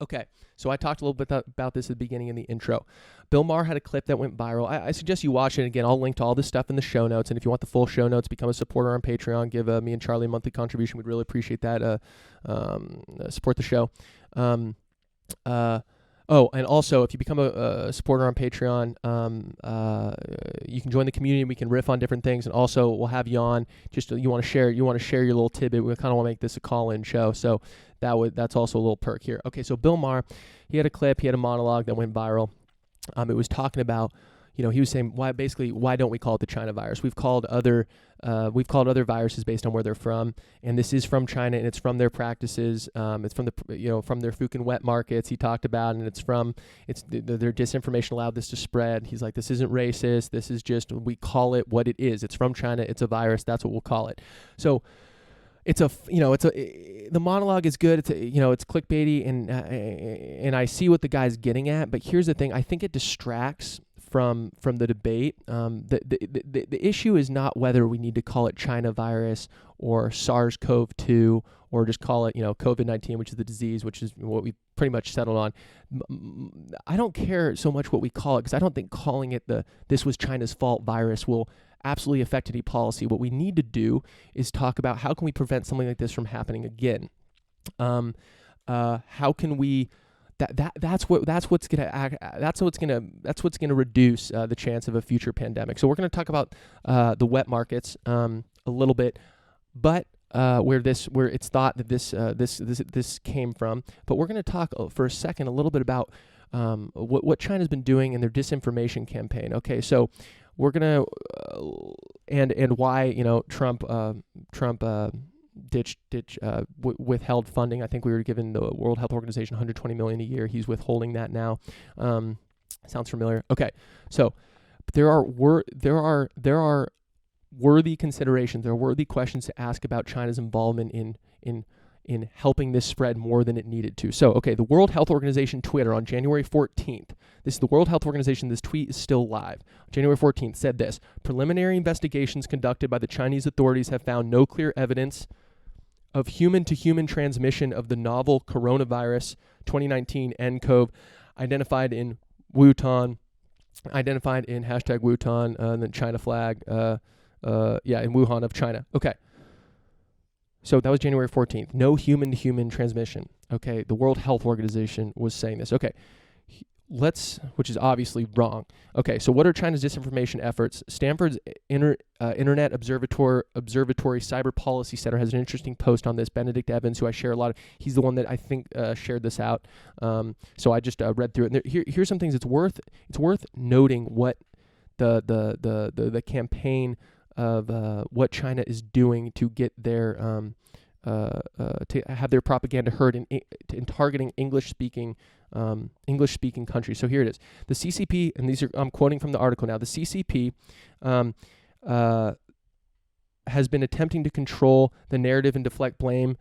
Okay, so I talked a little bit about this at the beginning in the intro. Bill Maher had a clip that went viral. I suggest you watch it. Again, I'll link to all this stuff in the show notes. And if you want the full show notes, become a supporter on Patreon. Give me and Charlie a monthly contribution. We'd really appreciate that. Support the show. And also, if you become a supporter on Patreon, you can join the community. We can riff on different things, and also we'll have you on. Just you want to share your little tidbit. We kind of want to make this a call-in show, so that's also a little perk here. Okay, so Bill Maher, he had a clip, he had a monologue that went viral. It was talking about, he was saying why don't we call it the China virus? We've called other viruses based on where they're from, and this is from China, and it's from their practices. It's from from their Fukin wet markets he talked about, and their disinformation allowed this to spread. He's like, this isn't racist. This is just, we call it what it is. It's from China. It's a virus. That's what we'll call it. So the monologue is good. It's clickbaity, and I see what the guy's getting at. But here's the thing: I think it distracts from the debate. The issue is not whether we need to call it China virus or SARS-CoV-2 or just call it COVID-19, which is the disease, which is what we pretty much settled on. I don't care so much what we call it, because I don't think calling it this was China's fault virus will absolutely affect any policy. What we need to do is talk about how can we prevent something like this from happening again. How can we? That's what's gonna reduce the chance of a future pandemic. So we're gonna talk about the wet markets a little bit, but where it's thought that this came from. But we're gonna talk for a second a little bit about what China's been doing in their disinformation campaign. Okay, so we're gonna and why Trump withheld funding. I think we were giving the World Health Organization $120 million a year. He's withholding that now. Sounds familiar? Okay, so there are worthy considerations. There are worthy questions to ask about China's involvement in helping this spread more than it needed to. So, okay, the World Health Organization Twitter on January 14th. This is the World Health Organization. This tweet is still live. January 14th said this: preliminary investigations conducted by the Chinese authorities have found no clear evidence of human-to-human transmission of the novel coronavirus 2019 nCoV identified in Wuhan, #Wuhan, and then China flag, in Wuhan of China. Okay. So that was January 14th. No human-to-human transmission. Okay, the World Health Organization was saying this. Okay, which is obviously wrong. Okay, so what are China's disinformation efforts? Stanford's Internet Observatory Cyber Policy Center has an interesting post on this. Benedict Evans, who I share a lot of, he's the one that I think shared this out. So I just read through it. And here's some things it's worth noting what the campaign of what China is doing to get their to have their propaganda heard in targeting English-speaking countries. So here it is. The CCP, and I'm quoting from the article now. The CCP has been attempting to control the narrative and deflect blame.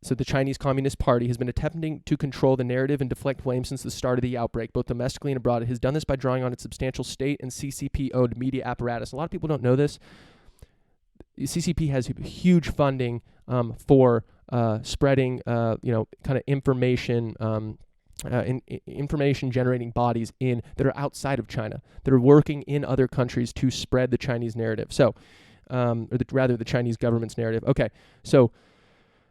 So the Chinese Communist Party has been attempting to control the narrative and deflect blame since the start of the outbreak, both domestically and abroad. It has done this by drawing on its substantial state and CCP-owned media apparatus. A lot of people don't know this. The CCP has huge funding for spreading, kind of information, information-generating bodies that are outside of China, that are working in other countries to spread the Chinese narrative. So, the Chinese government's narrative. Okay, so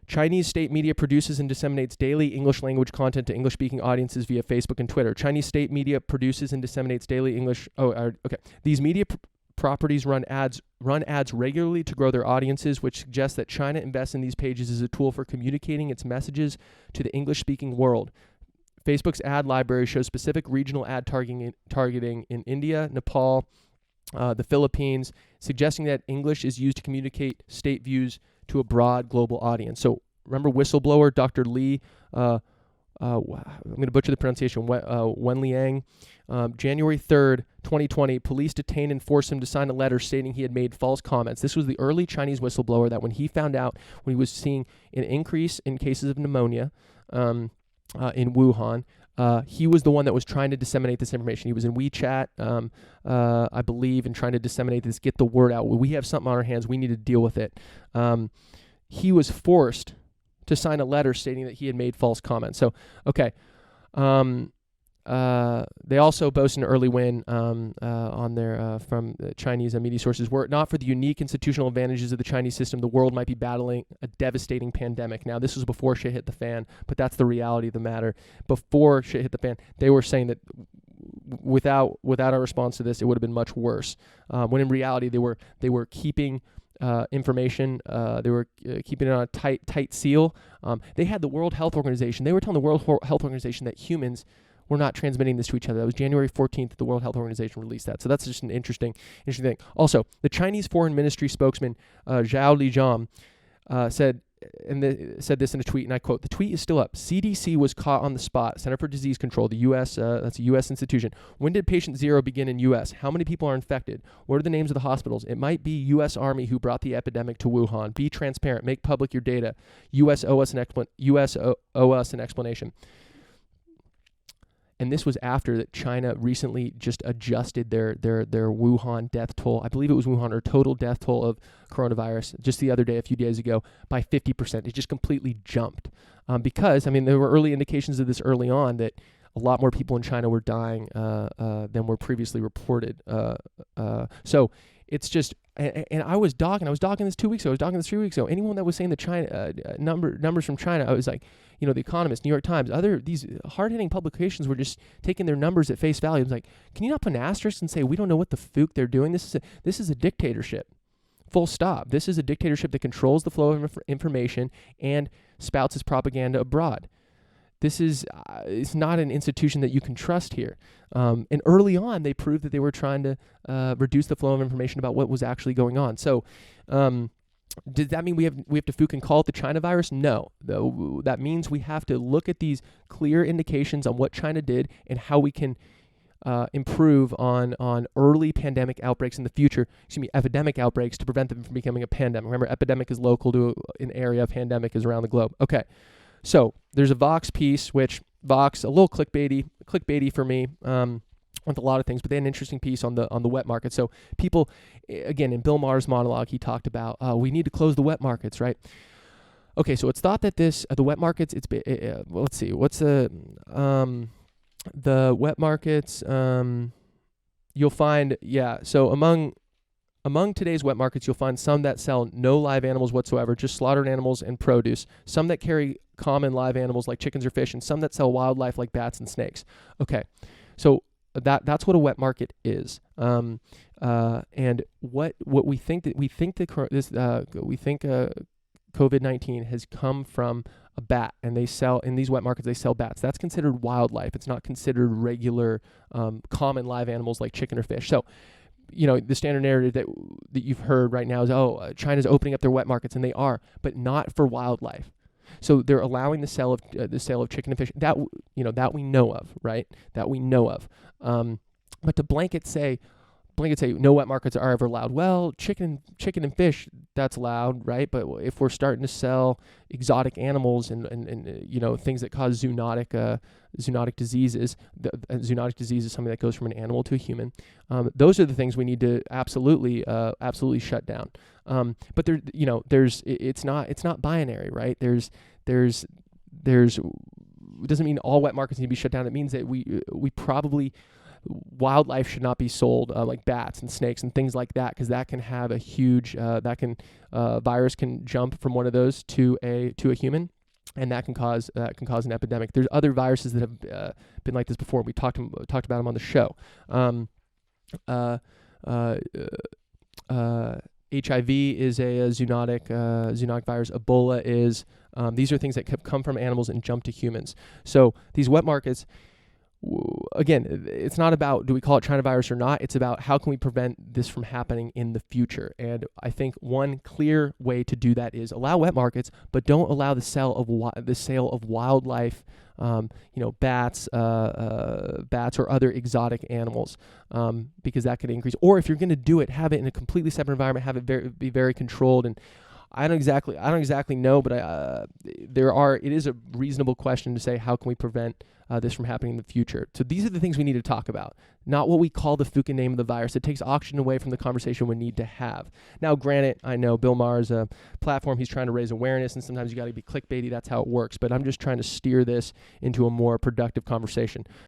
Chinese state media produces and disseminates daily English language content to English-speaking audiences via Facebook and Twitter. Chinese state media produces and disseminates daily English. These media properties run ads regularly to grow their audiences, which suggests that China invests in these pages as a tool for communicating its messages to the English-speaking world. Facebook's ad library shows specific regional ad targeting in India, Nepal, the Philippines, suggesting that English is used to communicate state views to a broad global audience. So remember whistleblower Dr. Li, I'm going to butcher the pronunciation, Wen Liang. January 3rd, 2020, police detained and forced him to sign a letter stating he had made false comments. This was the early Chinese whistleblower that when he found out, when he was seeing an increase in cases of pneumonia in Wuhan, he was the one that was trying to disseminate this information. He was in WeChat, I believe, and trying to disseminate this, get the word out. We have something on our hands. We need to deal with it. He was forced to sign a letter stating that he had made false comments. So, okay. They also boast an early win on their from the Chinese media sources. Were it not for the unique institutional advantages of the Chinese system, the world might be battling a devastating pandemic. Now, this was before shit hit the fan, but that's the reality of the matter. Before shit hit the fan, they were saying that without our response to this, it would have been much worse. When in reality, they were keeping information. They were keeping it on a tight seal. They had the World Health Organization. They were telling the World Health Organization that humans were not transmitting this to each other. That was January 14th that the World Health Organization released that. So that's just an interesting thing. Also, the Chinese Foreign Ministry spokesman Zhao Lijiang said this in a tweet, and I quote, "The tweet is still up. CDC was caught on the spot. Center for Disease Control, the U.S., that's a U.S. institution. When did patient zero begin in U.S.? How many people are infected? What are the names of the hospitals? It might be U.S. Army who brought the epidemic to Wuhan. Be transparent. Make public your data. U.S. owe us an explanation." And this was after that China recently just adjusted their Wuhan death toll. I believe it was Wuhan, or total death toll of coronavirus just the other day, a few days ago, by 50%. It just completely jumped because, I mean, there were early indications of this early on that a lot more people in China were dying than were previously reported. So it's just, and I was dogging this 2 weeks ago. I was dogging this 3 weeks ago. Anyone that was saying the China numbers from China, I was like, The Economist, New York Times, these hard-hitting publications were just taking their numbers at face value. I was like, can you not put an asterisk and say we don't know what the fuck they're doing? This is a dictatorship. Full stop. This is a dictatorship that controls the flow of information and spouts its propaganda abroad. This is it's not an institution that you can trust here. And early on, they proved that they were trying to reduce the flow of information about what was actually going on. So, does that mean we have to fucking call it the China virus? No. That means we have to look at these clear indications on what China did and how we can improve on early pandemic outbreaks in the future. Epidemic outbreaks to prevent them from becoming a pandemic. Remember, epidemic is local to an area. Pandemic is around the globe. Okay. So there's a Vox piece, which Vox, a little clickbaity for me, with a lot of things, but they had an interesting piece on the wet market. So people, again, in Bill Maher's monologue, he talked about we need to close the wet markets, right? Okay, so it's thought that the wet markets, let's see, what's the wet markets? You'll find, so among today's wet markets, you'll find some that sell no live animals whatsoever, just slaughtered animals and produce, some that carry common live animals like chickens or fish, and some that sell wildlife like bats and snakes. Okay, so that's what a wet market is. And what we think COVID-19 has come from a bat, and they sell in these wet markets. They sell bats. That's considered wildlife. It's not considered regular common live animals like chicken or fish. So, the standard narrative that you've heard right now is, China's opening up their wet markets, and they are, but not for wildlife. So they're allowing the sale of chicken and fish that we know of, right? That we know of. But to blanket say no wet markets are ever allowed. Well, chicken and fish, that's allowed, right? But if we're starting to sell exotic animals and things that cause zoonotic diseases, zoonotic disease is something that goes from an animal to a human. Those are the things we need to absolutely shut down. But it's not binary, right? There's it doesn't mean all wet markets need to be shut down. It means that we probably, wildlife should not be sold, like bats and snakes and things like that, because that can have a huge virus can jump from one of those to a human, and that can cause an epidemic. There's other viruses that have been like this before. We talked about them on the show. HIV is a zoonotic virus. Ebola is. These are things that come from animals and jump to humans. So these wet markets, again, it's not about do we call it China virus or not. It's about how can we prevent this from happening in the future. And I think one clear way to do that is allow wet markets, but don't allow the sale of wildlife, bats or other exotic animals, because that could increase. Or if you're going to do it, have it in a completely separate environment. Have it be very controlled. And I don't exactly know, but it is a reasonable question to say, how can we prevent this from happening in the future? So these are the things we need to talk about, not what we call the fucking name of the virus. It takes oxygen away from the conversation we need to have. Now, granted, I know Bill Maher's a platform. He's trying to raise awareness, and sometimes you got to be clickbaity. That's how it works. But I'm just trying to steer this into a more productive conversation.